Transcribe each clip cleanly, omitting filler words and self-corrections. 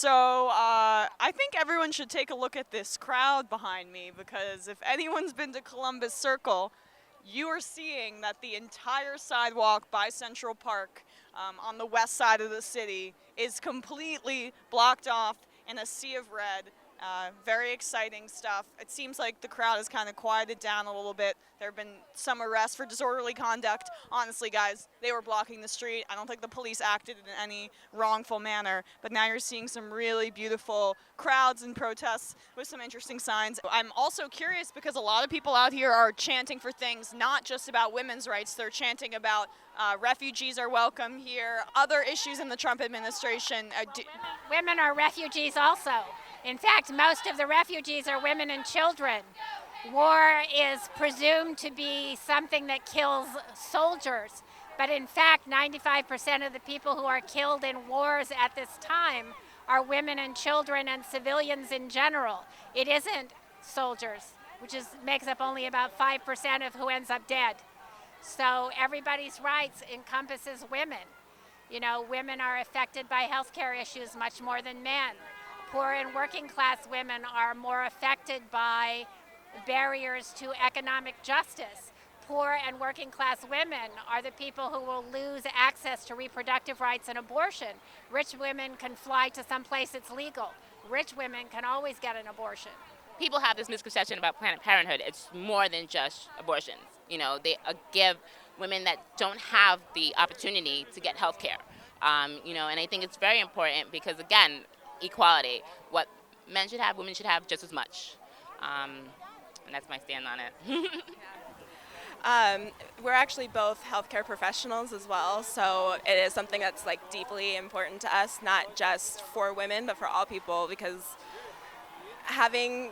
I think everyone should take a look at this crowd behind me because if anyone's been to Columbus Circle, you are seeing that the entire sidewalk by Central Park on the west side of the city is completely blocked off in a sea of red. Very exciting stuff. It seems like the crowd has kind of quieted down a little bit. There have been some arrests for disorderly conduct. Honestly, guys, they were blocking the street. I don't think the police acted in any wrongful manner. But now you're seeing some really beautiful crowds and protests with some interesting signs. I'm also curious because a lot of people out here are chanting for things not just about women's rights. They're chanting about refugees are welcome here, other issues in the Trump administration. Women are refugees also. In fact, most of the refugees are women and children. War is presumed to be something that kills soldiers, but in fact, 95% of the people who are killed in wars at this time are women and children and civilians in general. It isn't soldiers, which makes up only about 5% of who ends up dead. So everybody's rights encompasses women. You know, women are affected by healthcare issues much more than men. Poor and working class women are more affected by barriers to economic justice. Poor and working class women are the people who will lose access to reproductive rights and abortion. Rich women can fly to some place it's legal. Rich women can always get an abortion. People have this misconception about Planned Parenthood. It's more than just abortions. You know, they give women that don't have the opportunity to get health care. And I think it's very important because, again, equality. What men should have, women should have just as much. And that's my stand on it. We're actually both healthcare professionals as well, so it is something that's deeply important to us, not just for women, but for all people, because having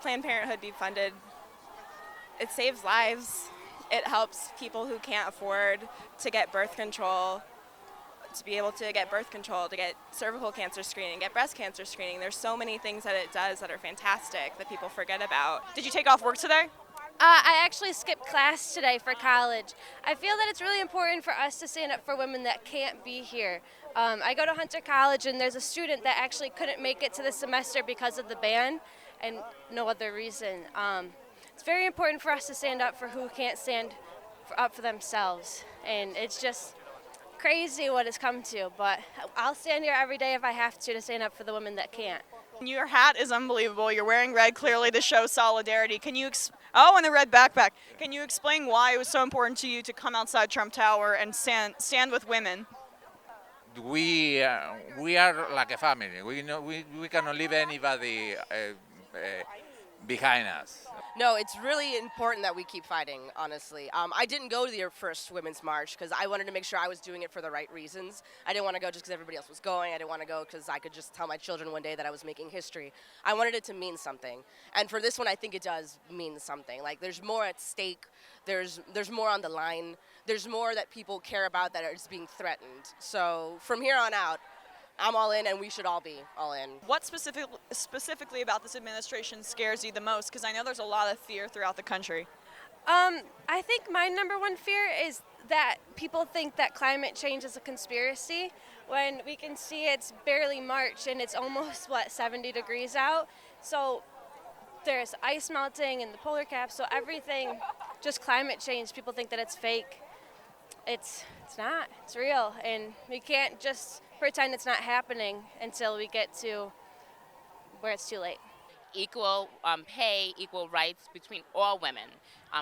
Planned Parenthood be funded, it saves lives. It helps people who can't afford to get birth control, to be able to get birth control, to get cervical cancer screening, get breast cancer screening. There's so many things that it does that are fantastic that people forget about. Did you take off work today? I actually skipped class today for college. I feel that it's really important for us to stand up for women that can't be here. I go to Hunter College, and there's a student that actually couldn't make it to the semester because of the ban and no other reason. It's very important for us to stand up for who can't stand up for themselves, and it's just crazy what it's come to, but I'll stand here every day if I have to stand up for the women that can't. Your hat is unbelievable. You're wearing red clearly to show solidarity. And a red backpack. Can you explain why it was so important to you to come outside Trump Tower and stand with women? We are like a family. We cannot leave anybody behind us. No, it's really important that we keep fighting, honestly. I didn't go to the first Women's March because I wanted to make sure I was doing it for the right reasons. I didn't want to go just because everybody else was going. I didn't want to go because I could just tell my children one day that I was making history. I wanted it to mean something. And for this one, I think it does mean something. There's more at stake. There's more on the line. There's more that people care about that is being threatened. So from here on out, I'm all in, and we should all be all in. What specifically about this administration scares you the most? Because I know there's a lot of fear throughout the country. I think my number one fear is that people think that climate change is a conspiracy when we can see it's barely March and it's almost, 70 degrees out. So there's ice melting and the polar caps, so everything, just climate change, people think that it's fake. It's not. It's real, and we can't just pretend it's not happening until we get to where it's too late. Equal pay, equal rights between all women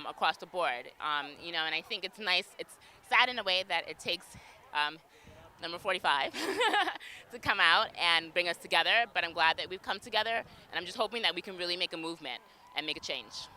across the board. And I think it's nice. It's sad in a way that it takes number 45 to come out and bring us together, but I'm glad that we've come together, and I'm just hoping that we can really make a movement and make a change.